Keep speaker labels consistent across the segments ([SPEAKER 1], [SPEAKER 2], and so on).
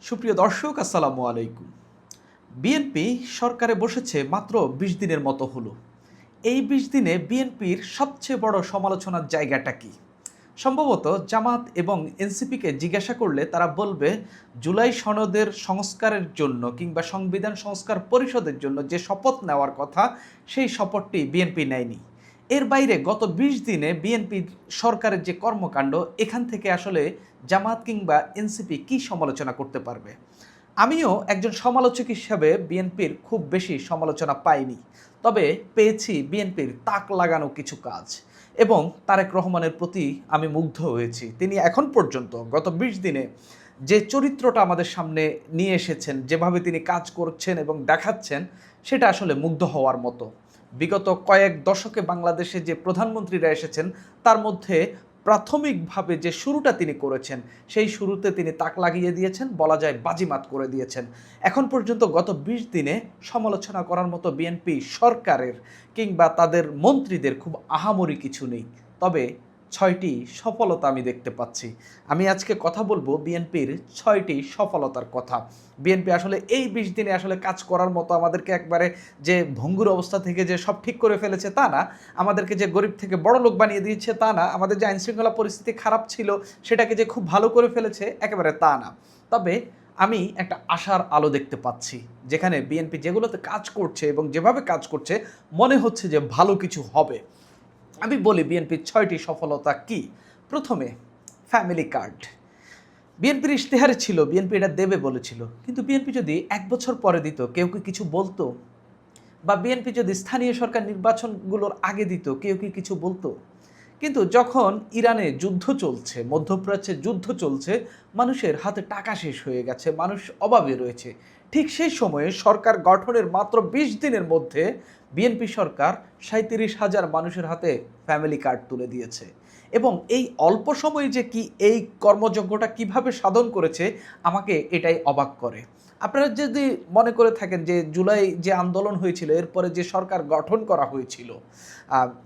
[SPEAKER 1] সুপ্রিয় দর্শক, আসসালামু আলাইকুম। বিএনপি সরকারে বসেছে মাত্র ২০ দিনের মতো হলো। এই ২০ দিনে বিএনপির সবচেয়ে বড় সমালোচনার জায়গাটা কি? সম্ভবত জামাত এবং এনসিপিকে জিজ্ঞাসা করলে তারা বলবে, জুলাই সনদের সংস্কারের জন্য কিংবা সংবিধান সংস্কার পরিষদের জন্য যে শপথ নেওয়ার কথা, সেই শপথটি বিএনপি নেয়নি। এর বাইরে গত ২০ দিনে বিএনপির সরকারের যে কর্মকাণ্ড, এখান থেকে আসলে জামাত কিংবা এনসিপি কি সমালোচনা করতে পারবে? আমিও একজন সমালোচক হিসাবে বিএনপির খুব বেশি সমালোচনা পাইনি, তবে পেয়েছি বিএনপির তাক লাগানো কিছু কাজ। এবং তারেক রহমানের প্রতি আমি মুগ্ধ হয়েছি। তিনি এখন পর্যন্ত গত ২০ দিনে যে চরিত্রটা আমাদের সামনে নিয়ে এসেছেন, যেভাবে তিনি কাজ করছেন এবং দেখাচ্ছেন, সেটা আসলে মুগ্ধ হওয়ার মতো। বিগত কয়েক দশকে বাংলাদেশে যে প্রধানমন্ত্রীরা এসেছেন, তার মধ্যে প্রাথমিকভাবে যে শুরুটা তিনি করেছেন, সেই শুরুতে তিনি তাক লাগিয়ে দিয়েছেন, বলা যায় বাজিমাত করে দিয়েছেন। এখন পর্যন্ত গত ২০ দিনে সমালোচনা করার মতো বিএনপি সরকারের কিংবা তাদের মন্ত্রীদের খুব আহামরি কিছু নেই, তবে ৬টি সফলতা আমি দেখতে পাচ্ছি। আমি আজকে কথা বলবো বিএনপির ৬টি সফলতার কথা। বিএনপি আসলে এই ২০ দিনে আসলে কাজ করার মতো আমাদেরকে একবারে যে ভঙ্গুর অবস্থা থেকে যে সব ঠিক করে ফেলেছে তা না, আমাদেরকে যে গরিব থেকে বড় লোক বানিয়ে দিয়েছে তা না, আমাদের যে আইনশৃঙ্খলা পরিস্থিতি খারাপ ছিল সেটাকে যে খুব ভালো করে ফেলেছে একেবারে তা না। তবে আমি একটা আশার আলো দেখতে পাচ্ছি, যেখানে বিএনপি যেগুলোতে কাজ করছে এবং যেভাবে কাজ করছে মনে হচ্ছে যে ভালো কিছু হবে। আমি বলি বিএনপির ৬টি সফলতা কি। প্রথমে ফ্যামিলি কার্ড। বিএনপির ইশতেহারে ছিল বিএনপি এটা দেবে বলেছিল, কিন্তু বিএনপি যদি ১ বছর পরে দিত, কেউ কি কিছু বলতো? বা বিএনপি যদি স্থানীয় সরকার নির্বাচনগুলোর আগে দিত, কেউ কি কিছু বলতো? কিন্তু যখন ইরানে যুদ্ধ চলছে, মধ্যপ্রাচ্যে যুদ্ধ চলছে, মানুষের হাতে টাকা শেষ হয়ে গেছে, মানুষ অভাবে রয়েছে, ঠিক সেই সময়ে সরকার গঠনের মাত্র ২০ দিনের মধ্যে বিএনপি সরকার ৩৭,০০০ মানুষের হাতে ফ্যামিলি কার্ড তুলে দিয়েছে। এবং এই অল্প সময়ে যে কি এই কর্মযজ্ঞটা কিভাবে সাধন করেছে, আমাকে এটাই অবাক করে। আপনারা যদি মনে করে থাকেন যে জুলাই যে আন্দোলন হয়েছিল, এরপরে যে সরকার গঠন করা হয়েছিল,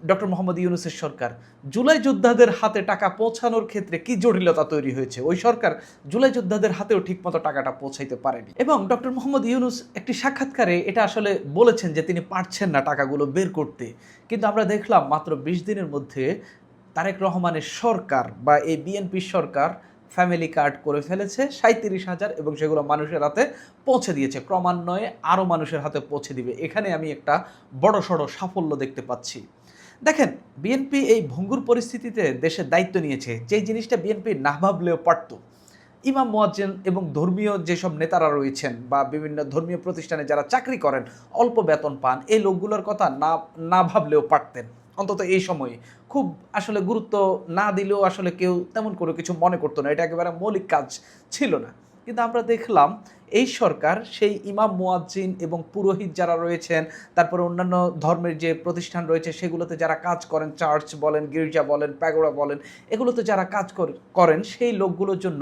[SPEAKER 1] ডক্টর মোহাম্মদ ইউনূসের সরকার, জুলাই যোদ্ধাদের হাতে টাকা পৌঁছানোর ক্ষেত্রে কি জটিলতা তৈরি হয়েছে। ওই সরকার জুলাই যোদ্ধাদের হাতেও ঠিকমতো টাকাটা পৌঁছাইতে পারেনি। এবং ডক্টর মোহাম্মদ ইউনূস একটি সাক্ষাৎকারে এটা আসলে বলেছেন যে তিনি পারছেন না টাকাগুলো বের করতে। কিন্তু আমরা দেখলাম মাত্র ২০ দিনের মধ্যে তারেক রহমানের সরকার বা এই বিএনপির সরকার ফ্যামিলি কার্ড করে ফেলেছে ৩৭,০০০, এবং সেগুলো মানুষের হাতে পৌঁছে দিয়েছে। ক্রমান্বয়ে আরও মানুষের হাতে পৌঁছে দিবে। এখানে আমি একটা বড়সড় সাফল্য দেখতে পাচ্ছি। দেখেন, বিএনপি এই ভঙ্গুর পরিস্থিতিতে দেশের দায়িত্ব নিয়েছে, যেই জিনিসটা বিএনপি না ভাবলেও পারত। ইমাম মুয়াজ্জিন এবং ধর্মীয় যেসব নেতারা রয়েছেন বা বিভিন্ন ধর্মীয় প্রতিষ্ঠানে যারা চাকরি করেন, অল্প বেতন পান, এই লোকগুলোর কথা না না ভাবলেও পারতেন। অন্তত এই সময়ে খুব আসলে গুরুত্ব না দিলেও আসলে কেউ তেমন কোনো কিছু মনে করতো না, এটা একেবারে মৌলিক কাজ ছিল না। কিন্তু আমরা দেখলাম এই সরকার সেই ইমাম মুয়াজ্জিন এবং পুরোহিত যারা রয়েছেন, তারপরে অন্যান্য ধর্মের যে প্রতিষ্ঠান রয়েছে সেগুলোতে যারা কাজ করেন, চার্চ বলেন, গির্জা বলেন, প্যাগোডা বলেন, এগুলোতে যারা কাজ করেন সেই লোকগুলোর জন্য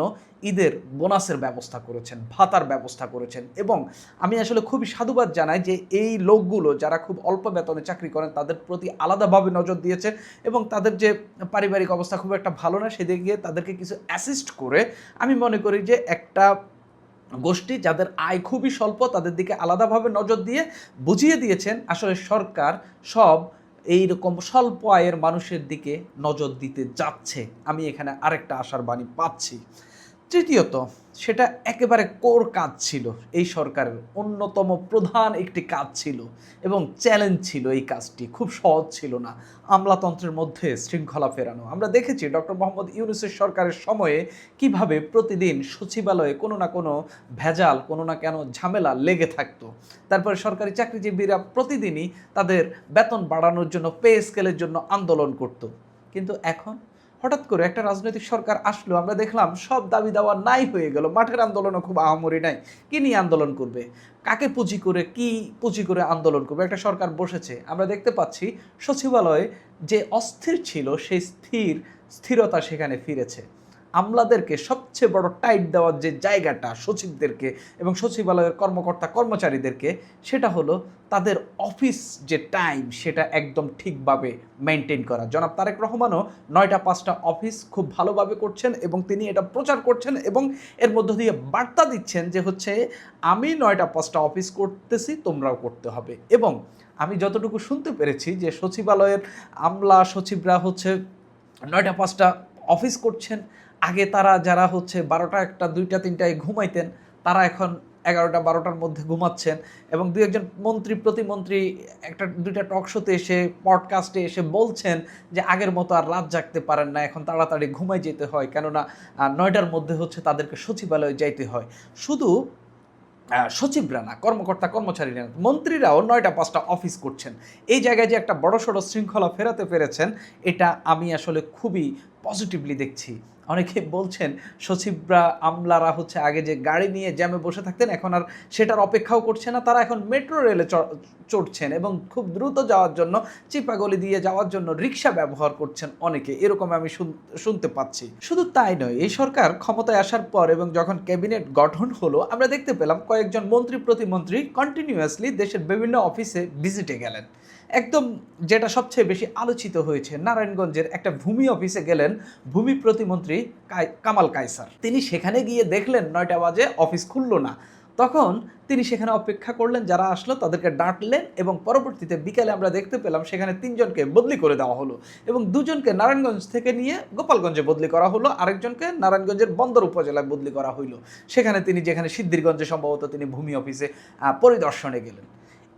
[SPEAKER 1] ঈদের বোনাসের ব্যবস্থা করেছেন, ভাতার ব্যবস্থা করেছেন। এবং আমি আসলে খুবই সাধুবাদ জানাই যে এই লোকগুলো যারা খুব অল্প বেতনে চাকরি করেন তাদের প্রতি আলাদাভাবে নজর দিয়েছে, এবং তাদের যে পারিবারিক অবস্থা খুব একটা ভালো না, সেদিকে তাদেরকে কিছু অ্যাসিস্ট করে আমি মনে করি যে একটা গোষ্ঠী যাদের আয় খুবই স্বল্প, তাদের দিকে আলাদাভাবে নজর দিয়ে বুঝিয়ে দিয়েছেন আসলে সরকার সব এইরকম স্বল্প আয়ের মানুষের দিকে নজর দিতে যাচ্ছে। আমি এখানে আরেকটা আশার বাণী পাচ্ছি। তৃতীয়ত, সেটা একেবারে কোর কাজ ছিল, এই সরকারের অন্যতম প্রধান একটি কাজ ছিল এবং চ্যালেঞ্জ ছিল। এই কাজটি খুব সহজ ছিল না, আমলাতন্ত্রের মধ্যে শৃঙ্খলা ফেরানো। আমরা দেখেছি ডক্টর মোহাম্মদ ইউনূসের সরকারের সময়ে কিভাবে প্রতিদিন সচিবালয়ে কোনো না কোনো ভেজাল, কোনো না কেন ঝামেলা লেগে থাকতো। তারপরে সরকারি চাকরিজীবীরা প্রতিদিনই তাদের বেতন বাড়ানোর জন্য, পে স্কেলের জন্য আন্দোলন করত। কিন্তু এখন হঠাৎ করে একটা রাজনৈতিক সরকার আসলো, আমরা দেখলাম সব দাবি দাওয়া নাই হয়ে গেল। মাঠের আন্দোলনও খুব আহামরি নাই। কি নিয়ে আন্দোলন করবে, কাকে পুঁজি করে, কি পুঁজি করে আন্দোলন করবে? একটা সরকার বসেছে। আমরা দেখতে পাচ্ছি সচিবালয়ে যে অস্থির ছিল সেই স্থিরতা সেখানে ফিরেছে। আমলাদেরকে সবচেয়ে বড় টাইট দেওয়ার যে জায়গাটা সচিবদেরকে এবং সচিবালয়ের কর্মকর্তা কর্মচারীদেরকে, সেটা হলো তাদের অফিস যে টাইম সেটা একদম ঠিকভাবে মেনটেন করা। জনাব তারেক রহমানও ৯টা ৫টা অফিস খুব ভালোভাবে করছেন এবং তিনি এটা প্রচার করছেন এবং এর মধ্য দিয়ে বার্তা দিচ্ছেন যে হচ্ছে আমি ৯টা ৫টা অফিস করতেছি, তোমরাও করতে হবে। এবং আমি যতটুকু শুনতে পেরেছি যে সচিবালয়ের আমলা সচিবরা হচ্ছে ৯টা ৫টা অফিস করছেন। আগে তারা যারা হচ্ছে ১২টা ১টা ২টা ৩টায় ঘুমাইতেন, তারা এখন ১১টা ১২টার মধ্যে ঘুমাচ্ছেন। এবং দু একজন মন্ত্রী প্রতিমন্ত্রী একটা ২টা টক শোতে এসে পডকাস্টে এসে বলছেন যে আগের মতো আর রাত জাগতে পারেন না, এখন তাড়াতাড়ি ঘুমাই যেতে হয়, কেননা ৯টার মধ্যে হচ্ছে তাদেরকে সচিবালয়ে যাইতে হয়। শুধু সচিবরা না, কর্মকর্তা কর্মচারীরা না, মন্ত্রীরাও ৯টা ৫টা অফিস করছেন। এই জায়গায় যে একটা বড়সড় শৃঙ্খলা ফেরাতে পেরেছেন, এটা আমি আসলে খুবই পজিটিভলি দেখছি। অনেকে বলছেন সচিবরা আমলারা হচ্ছে আগে যে গাড়ি নিয়ে জ্যামে বসে থাকতেন, এখন আর সেটার অপেক্ষাও করছে না, তারা এখন মেট্রো রেলে চড়ছেন এবং খুব দ্রুত যাওয়ার জন্য চিপাগলি দিয়ে যাওয়ার জন্য রিক্সা ব্যবহার করছেন অনেকে, এরকম আমি শুনতে পাচ্ছি। শুধু তাই নয়, এই সরকার ক্ষমতায় আসার পর এবং যখন ক্যাবিনেট গঠন হলো, আমরা দেখতে পেলাম কয়েকজন মন্ত্রী প্রতিমন্ত্রী কন্টিনিউয়াসলি দেশের বিভিন্ন অফিসে ভিজিটে গেলেন। একদম যেটা সবচেয়ে বেশি আলোচিত হয়েছে, নারায়ণগঞ্জের একটা ভূমি অফিসে গেলেন ভূমি প্রতিমন্ত্রী কামাল কায়সার। তিনি সেখানে গিয়ে দেখলেন ৯টা বাজে অফিস খুললো না, তখন তিনি সেখানে অপেক্ষা করলেন, যারা আসলো তাদেরকে ডাঁটলেন এবং পরবর্তীতে বিকালে আমরা দেখতে পেলাম সেখানে ৩ জনকে বদলি করে দেওয়া হলো এবং ২ জনকে নারায়ণগঞ্জ থেকে নিয়ে গোপালগঞ্জে বদলি করা হলো, আরেকজনকে নারায়ণগঞ্জের বন্দর উপজেলায় বদলি করা হইলো। সেখানে তিনি যেখানে সিদ্ধিরগঞ্জে সম্ভবত তিনি ভূমি অফিসে পরিদর্শনে গেলেন।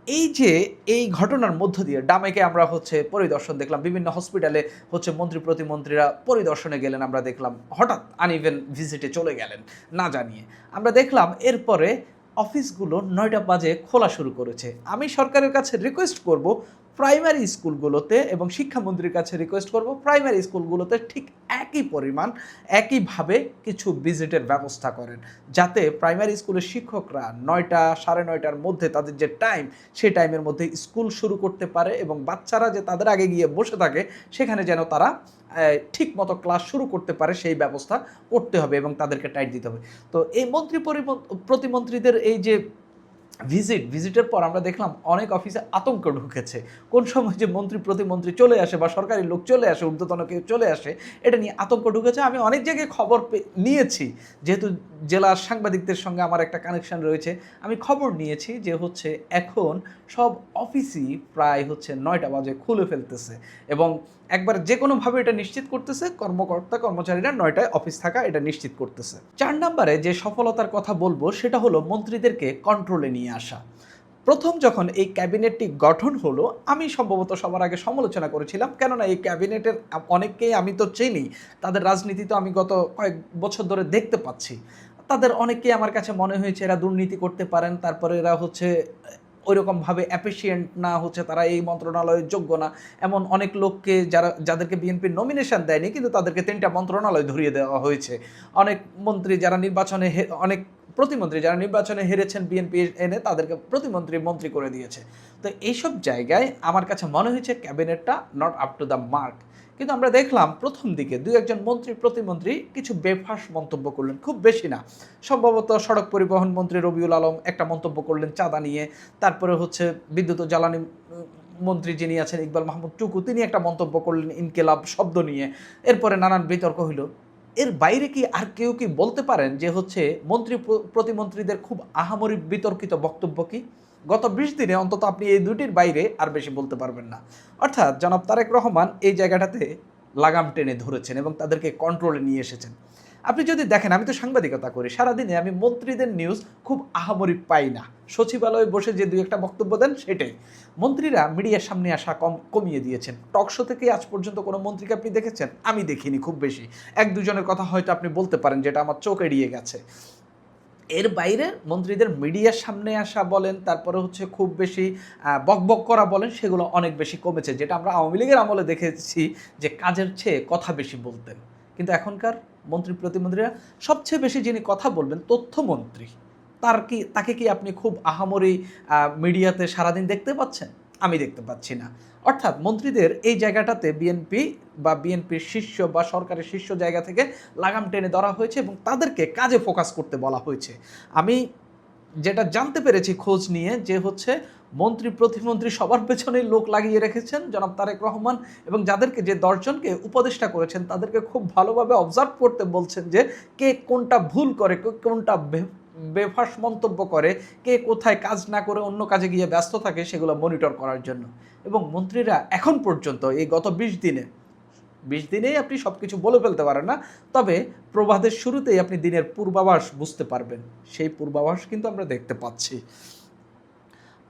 [SPEAKER 1] এই যে এই ঘটনার মধ্য দিয়ে ডামেকে আমরা হচ্ছে পরিদর্শন দেখলাম, বিভিন্ন হসপিটালে হচ্ছে মন্ত্রী প্রতিমন্ত্রীরা পরিদর্শনে গেলেন, আমরা দেখলাম হঠাৎ আনইভেন ভিজিটে চলে গেলেন না জানিয়ে। আমরা দেখলাম এরপরে অফিসগুলো ৯টা বাজে খোলা শুরু করেছে। আমি সরকারের কাছে রিকোয়েস্ট করব প্রাইমারি স্কুলগুলোতে এবং শিক্ষামন্ত্রীর কাছে রিকোয়েস্ট করব প্রাইমারি স্কুলগুলোতে ঠিক একই পরিমাণ একইভাবে কিছু ভিজিটের ব্যবস্থা করেন, যাতে প্রাইমারি স্কুলের শিক্ষকরা ৯টা ৯:৩০-র মধ্যে তাদের যে টাইম, সেই টাইমের মধ্যে স্কুল শুরু করতে পারে এবং বাচ্চারা যে তাদের আগে গিয়ে বসে থাকে সেখানে যেন তারা ঠিক মতো ক্লাস শুরু করতে পারে, সেই ব্যবস্থা করতে হবে এবং তাদেরকে টাইট দিতে হবে। তো এই মন্ত্রী প্রতিমন্ত্রীদের এই যে ভিজিটের পর আমরা দেখলাম অনেক অফিসে আতঙ্ক ঢুকেছে। কোন সময় যে মন্ত্রী প্রতিমন্ত্রী চলে আসে বা সরকারি লোক চলে আসে, ঊর্ধ্বতন কেউ চলে আসে, এটা নিয়ে আতঙ্ক ঢুকেছে। আমি অনেক জায়গায় খবর নিয়েছি, যেহেতু জেলার সাংবাদিকদের সঙ্গে আমার একটা কানেকশন রয়েছে, আমি খবর নিয়েছি যে হচ্ছে এখন সব অফিসই প্রায় হচ্ছে ৯টা বাজে খুলে ফেলতেছে এবং একবার যে কোনোভাবে এটা নিশ্চিত করতেছে কর্মকর্তা কর্মচারীরা ৯টায় অফিস থাকা, এটা নিশ্চিত করতেছে। ৪ নম্বরে যে সফলতার কথা বলবো সেটা হলো মন্ত্রীদেরকে কন্ট্রোলে নিয়ে আসা। প্রথম যখন এই ক্যাবিনেটটি গঠন হলো, আমি সম্ভবত সবার আগে সমালোচনা করেছিলাম, কেননা এই ক্যাবিনেটের অনেককেই আমি তো চিনি, তাদের রাজনীতি তো আমি গত কয়েক বছর ধরে দেখতে পাচ্ছি। তাদের অনেককেই আমার কাছে মনে হয়েছে এরা দুর্নীতি করতে পারেন, তারপরে এরা হচ্ছে ওইরকমভাবে অ্যাপ্রিসিয়েন্ট না, হচ্ছে তারা এই মন্ত্রণালয়ের যোগ্য না, এমন অনেক লোককে যাদেরকে বিএনপির নমিনেশন দেয়নি কিন্তু তাদেরকে 3টা মন্ত্রণালয় ধরিয়ে দেওয়া হয়েছে। অনেক মন্ত্রী যারা নির্বাচনে অনেক প্রতিমন্ত্রী যারা নির্বাচনে হেরেছেন বিএনপি এনে তাদেরকে মন্ত্রী করে দিয়েছে। তো এইসব জায়গায় আমার কাছে মনে হয়েছে ক্যাবিনেটটা not up to the mark. কিন্তু আমরা দেখলাম প্রথম দিকে 2-1 মন্ত্রী প্রতিমন্ত্রী কিছু বেফাঁস মন্তব্য করলেন, খুব বেশি না, সম্ভবত সড়ক পরিবহন মন্ত্রী রবিউল আলম একটা মন্তব্য করলেন চাঁদা নিয়ে, তারপরে হচ্ছে বিদ্যুৎ ও জ্বালানি মন্ত্রী যিনি আছেন ইকবাল মাহমুদ টুকু, তিনি একটা মন্তব্য করলেন ইনকিলাব শব্দ নিয়ে, এরপরে নানান বিতর্ক হইল। এর বাইরে কি আর কেউ কি বলতে পারেন যে হচ্ছে মন্ত্রী প্রতিমন্ত্রীদের খুব আহামরি বিতর্কিত বক্তব্য কি? গত 20 দিনে অন্তত আপনি এই দুটির বাইরে আর বেশি বলতে পারবেন না। অর্থাৎ জনাব তারেক রহমান এই জায়গাটাতে লাগাম টেনে ধরেছেন এবং তাদেরকে কন্ট্রোলে নিয়ে এসেছেন। আপনি যদি দেখেন, আমি তো সাংবাদিকতা করি, সারাদিনে আমি মন্ত্রীদের নিউজ খুব আহামরি পাই না। সচিবালয়ে বসে যে 2-1টা বক্তব্য দেন সেটাই। মন্ত্রীরা মিডিয়ার সামনে আসা কমিয়ে দিয়েছেন। টক শো থেকে আজ পর্যন্ত কোনো মন্ত্রীকে আপনি দেখেছেন? আমি দেখিনি, খুব বেশি 1-2 জনের কথা হয়তো আপনি বলতে পারেন যেটা আমার চোখ এড়িয়ে গেছে। এর বাইরে মন্ত্রীদের মিডিয়ার সামনে আসা বলেন, তারপরে হচ্ছে খুব বেশি বকবক করা বলেন, সেগুলো অনেক বেশি কমেছে, যেটা আমরা আওয়ামী লীগের আমলে দেখেছি যে কাজের চেয়ে কথা বেশি বলতেন। কিন্তু এখনকার মন্ত্রী প্রতিমন্ত্রীরা সবচেয়ে বেশি যিনি কথা বলবেন তথ্যমন্ত্রী, তাকে কি আপনি খুব আহামরি মিডিয়াতে সারাদিন দেখতে পাচ্ছেন? আমি দেখতে পাচ্ছি না। অর্থাৎ মন্ত্রীদের এই জায়গাটাতে বিএনপি বা বিএনপির শীর্ষ বা সরকারের শীর্ষ জায়গা থেকে লাগাম টেনে ধরা হয়েছে এবং তাদেরকে কাজে ফোকাস করতে বলা হয়েছে। আমি যেটা জানতে পেরেছি খোঁজ নিয়ে যে হচ্ছে মন্ত্রী প্রতিমন্ত্রী সবার পেছনেই লোক লাগিয়ে রেখেছেন জনাব তারেক রহমান, এবং যাদেরকে যে 10 জনকে উপদেষ্টা করেছেন তাদেরকে খুব ভালোভাবে অবজার্ভ করতে বলছেন যে কে কোনটা ভুল করে, কে কোনটা বেফাঁস মন্তব্য করে, কে কোথায় কাজ না করে অন্য কাজে গিয়ে ব্যস্ত থাকে সেগুলো মনিটর করার জন্য। এবং মন্ত্রীরা এখন পর্যন্ত এই গত 20 দিনেই আপনি সব কিছু বলে ফেলতে পারেন না, তবে প্রভাতের শুরুতেই আপনি দিনের পূর্বাভাস বুঝতে পারবেন। সেই পূর্বাভাস কিন্তু আমরা দেখতে পাচ্ছি।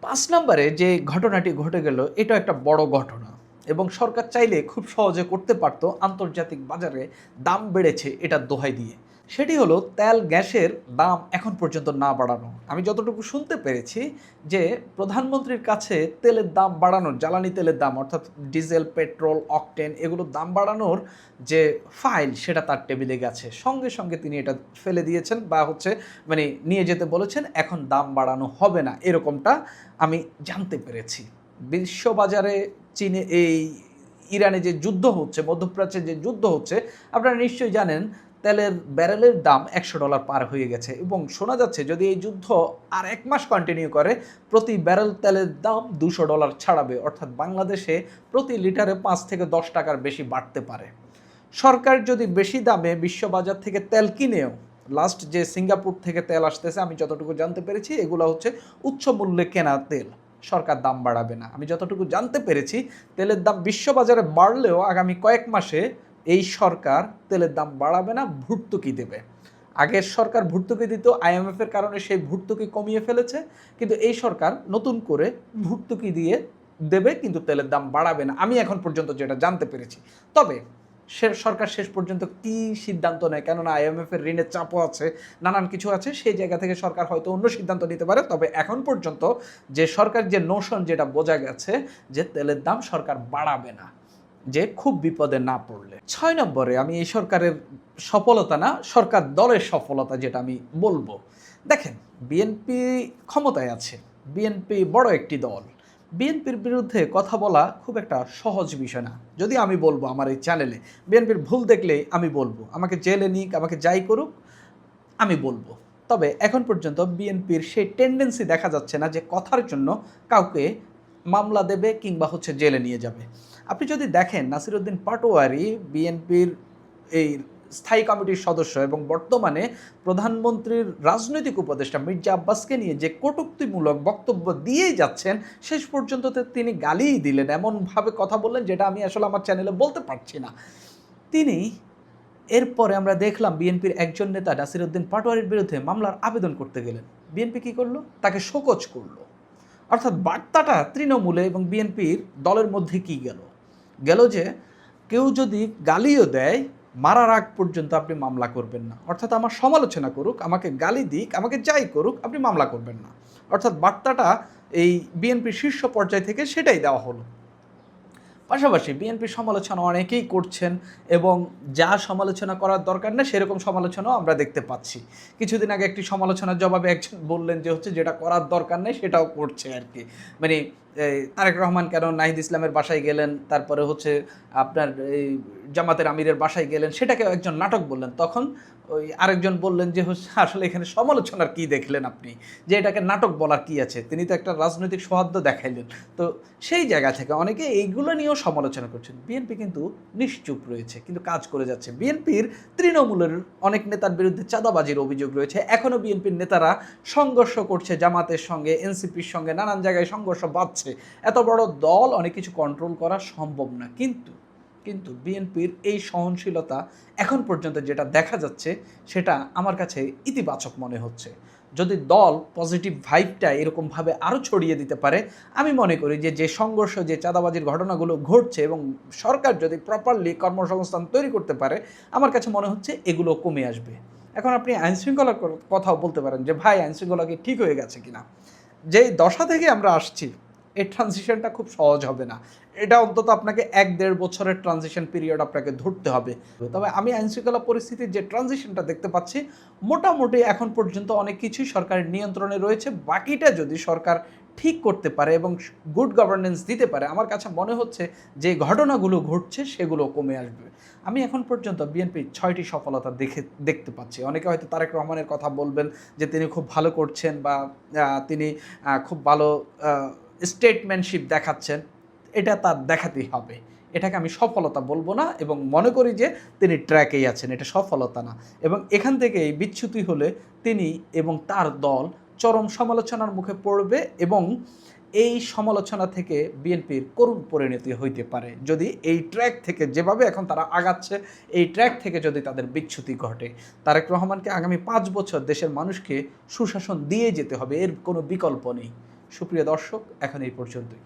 [SPEAKER 1] 5 নম্বরে যে ঘটনাটি ঘটে গেল, এটা একটা বড় ঘটনা এবং সরকার চাইলে খুব সহজে করতে পারত। আন্তর্জাতিক বাজারে দাম বেড়েছে এটার দোহাই দিয়ে, সেটি হলো তেল গ্যাসের দাম এখন পর্যন্ত না বাড়ানো। আমি যতটুকু শুনতে পেরেছি যে প্রধানমন্ত্রীর কাছে তেলের দাম বাড়ানোর, জ্বালানি তেলের দাম অর্থাৎ ডিজেল, পেট্রোল, অকটেন এগুলোর দাম বাড়ানোর যে ফাইল সেটা তার টেবিলে গেছে, সঙ্গে সঙ্গে তিনি এটা ফেলে দিয়েছেন বা হচ্ছে মানে নিয়ে যেতে বলেছেন, এখন দাম বাড়ানো হবে না এরকমটা আমি জানতে পেরেছি। বিশ্ববাজারে চীনে এই ইরানে যে যুদ্ধ হচ্ছে, মধ্যপ্রাচ্যে যে যুদ্ধ হচ্ছে, আপনারা নিশ্চয়ই জানেন তেলের ব্যারেলের দাম $100 পার হয়ে গেছে এবং শোনা যাচ্ছে যদি এই যুদ্ধ আর 1 মাস কন্টিনিউ করে প্রতি ব্যারেল তেলের দাম $200 ছাড়াবে, অর্থাৎ বাংলাদেশে প্রতি লিটারে 5 থেকে 10 টাকার বেশি বাড়তে পারে। সরকার যদি বেশি দামে বিশ্ববাজার থেকে তেল কিনেও, লাস্ট যে সিঙ্গাপুর থেকে তেল আসতেছে আমি যতটুকু জানতে পেরেছি এগুলো হচ্ছে উচ্চ মূল্যে কেনা তেল, সরকার দাম বাড়াবে না। আমি যতটুকু জানতে পেরেছি তেলের দাম বিশ্ববাজারে বাড়লেও আগামী কয়েক মাসে এই সরকার তেলের দাম বাড়াবে না, ভর্তুকি দেবে। আগের সরকার ভর্তুকি দিত, আইএমএফের কারণে সেই ভর্তুকি কমিয়ে ফেলেছে, কিন্তু এই সরকার নতুন করে ভর্তুকি দিয়ে দেবে, কিন্তু তেলের দাম বাড়াবে না, আমি এখন পর্যন্ত যেটা জানতে পেরেছি। তবে সরকার শেষ পর্যন্ত কি সিদ্ধান্ত নেয়, কেননা আইএমএফের ঋণের চাপও আছে, নানান কিছু আছে, সেই জায়গা থেকে সরকার হয়তো অন্য সিদ্ধান্ত নিতে পারে। তবে এখন পর্যন্ত যে সরকার যে নোশন যেটা বোঝা গেছে যে তেলের দাম সরকার বাড়াবে না, যে খুব বিপদে না পড়লে। 6 নম্বরে আমি এই সরকারের সফলতা না, সরকার দলের সফলতা যেটা আমি বলবো, দেখেন বিএনপি ক্ষমতায় আছে, বিএনপি বড় একটি দল, বিএনপির বিরুদ্ধে কথা বলা খুব একটা সহজ বিষয় না। যদি আমি বলবো আমার এই চ্যানেলে বিএনপির ভুল দেখলেই আমি বলবো, আমাকে জেলে নিক, আমাকে যাই করুক আমি বলবো। তবে এখন পর্যন্ত বিএনপির সেই টেন্ডেন্সি দেখা যাচ্ছে না যে কথার জন্য কাউকে মামলা দেবে কিংবা হচ্ছে জেলে নিয়ে যাবে। আপনি যদি দেখেন নাসিরউদ্দিন পাটোয়ারি বিএনপির এই স্থায়ী কমিটির সদস্য এবং বর্তমানে প্রধানমন্ত্রীর রাজনৈতিক উপদেষ্টা মির্জা আব্বাসকে নিয়ে যে কটূক্তিমূলক বক্তব্য দিয়েই যাচ্ছেন, শেষ পর্যন্ত তিনি গালিই দিলেন, এমনভাবে কথা বললেন যেটা আমি আসলে আমার চ্যানেলে বলতে পারছি না। তিনি এরপরে আমরা দেখলাম বিএনপির একজন নেতা নাসিরউদ্দিন পাটোয়ারির বিরুদ্ধে মামলার আবেদন করতে গেলেন, বিএনপি কী করলো, তাকে শোকজ করলো। অর্থাৎ বার্তাটা তৃণমূলে এবং বিএনপির দলের মধ্যে কি গেল যে কেউ যদি গালিও দেয় মারার আগ পর্যন্ত আপনি মামলা করবেন না, অর্থাৎ আমার সমালোচনা করুক, আমাকে গালি দিক, আমাকে যাই করুক, আপনি মামলা করবেন না। অর্থাৎ বার্তাটা এই বিএনপির শীর্ষ পর্যায় থেকে সেটাই দেওয়া হলো। পাশাপাশি বিএনপির সমালোচনা অনেকেই করছেন এবং যা সমালোচনা করার দরকার না সেরকম সমালোচনাও আমরা দেখতে পাচ্ছি। কিছুদিন আগে একটি সমালোচনার জবাবে একজন বললেন যে হচ্ছে যেটা করার দরকার নেই সেটাও করছে আর কি। মানে তারেক রহমান কেন নাহিদ ইসলামের বাসায় গেলেন, তারপরে হচ্ছে আপনার এই জামাতের আমিরের বাসায় গেলেন, সেটাকে একজন নাটক বললেন। তখন ওই আরেকজন বললেন যে হচ্ছে আসলে এখানে সমালোচনার কী দেখলেন আপনি, যে এটাকে নাটক বলার কী আছে, তিনি তো একটা রাজনৈতিক সৌহার্দ্য দেখাইলেন। তো সেই জায়গা থেকে অনেকে এইগুলো নিয়েও সমালোচনা করছেন। বিএনপি কিন্তু নিশ্চুপ রয়েছে, কিন্তু কাজ করে যাচ্ছে। বিএনপির তৃণমূলের অনেক নেতার বিরুদ্ধে চাঁদাবাজির অভিযোগ রয়েছে, এখনও বিএনপির নেতারা সংঘর্ষ করছে জামাতের সঙ্গে, এনসিপির সঙ্গে, নানান জায়গায় সংঘর্ষ বাড়ছে। এত বড় দল, অনেক কিছু কন্ট্রোল করা সম্ভব না, কিন্তু বিএনপির এই সহনশীলতা এখন পর্যন্ত যেটা দেখা যাচ্ছে সেটা আমার কাছে ইতিবাচক মনে হচ্ছে। যদি দল পজিটিভ ভাইবটা এরকমভাবে আরও ছড়িয়ে দিতে পারে, আমি মনে করি যে সংঘর্ষ, যে চাঁদাবাজির ঘটনাগুলো ঘটছে এবং সরকার যদি প্রপারলি কর্মসংস্থান তৈরি করতে পারে, আমার কাছে মনে হচ্ছে এগুলো কমে আসবে। এখন আপনি আইনশৃঙ্খলার কথাও বলতে পারেন যে ভাই আইনশৃঙ্খলা কি ঠিক হয়ে গেছে কিনা। যেই দশা থেকে আমরা আসছি এই ট্রানজিশনটা খুব সহজ হবে না, এটা অন্তত আপনাকে 1-1.5 বছরের ট্রানজিশন পিরিয়ড আপনাকে ধরতে হবে। তবে আমি আইনশৃঙ্খলা পরিস্থিতির যে ট্রানজিশনটা দেখতে পাচ্ছি মোটামুটি এখন পর্যন্ত অনেক কিছুই সরকারের নিয়ন্ত্রণে রয়েছে। বাকিটা যদি সরকার ঠিক করতে পারে এবং গুড গভর্নেন্স দিতে পারে, আমার কাছে মনে হচ্ছে যে ঘটনাগুলো ঘটছে সেগুলো কমে আসবে। আমি এখন পর্যন্ত বিএনপির ৬টি সফলতা দেখতে পাচ্ছি। অনেকে হয়তো তারেক রহমানের কথা বলবেন যে তিনি খুব ভালো করছেন বা তিনি খুব ভালো স্টেটম্যানশিপ দেখাচ্ছেন। এটা তার দেখাতেই হবে। এটাকে আমি সফলতা বলবো না এবং মনে করি যে তিনি ট্র্যাকেই আছেন, এটা সফলতা না। এবং এখান থেকেই বিচ্যুতি হলে তিনি এবং তার দল চরম সমালোচনার মুখে পড়বে এবং এই সমালোচনা থেকে বিএনপির করুণ পরিণতি হইতে পারে যদি এই ট্র্যাক থেকে, যেভাবে এখন তারা আগাচ্ছে, এই ট্র্যাক থেকে যদি তাদের বিচ্যুতি ঘটে। তারেক রহমানকে আগামী ৫ বছর দেশের মানুষকে সুশাসন দিয়ে যেতে হবে, এর কোনো বিকল্প নেই। সুপ্রিয় দর্শক, এখন এই পর্যন্তই।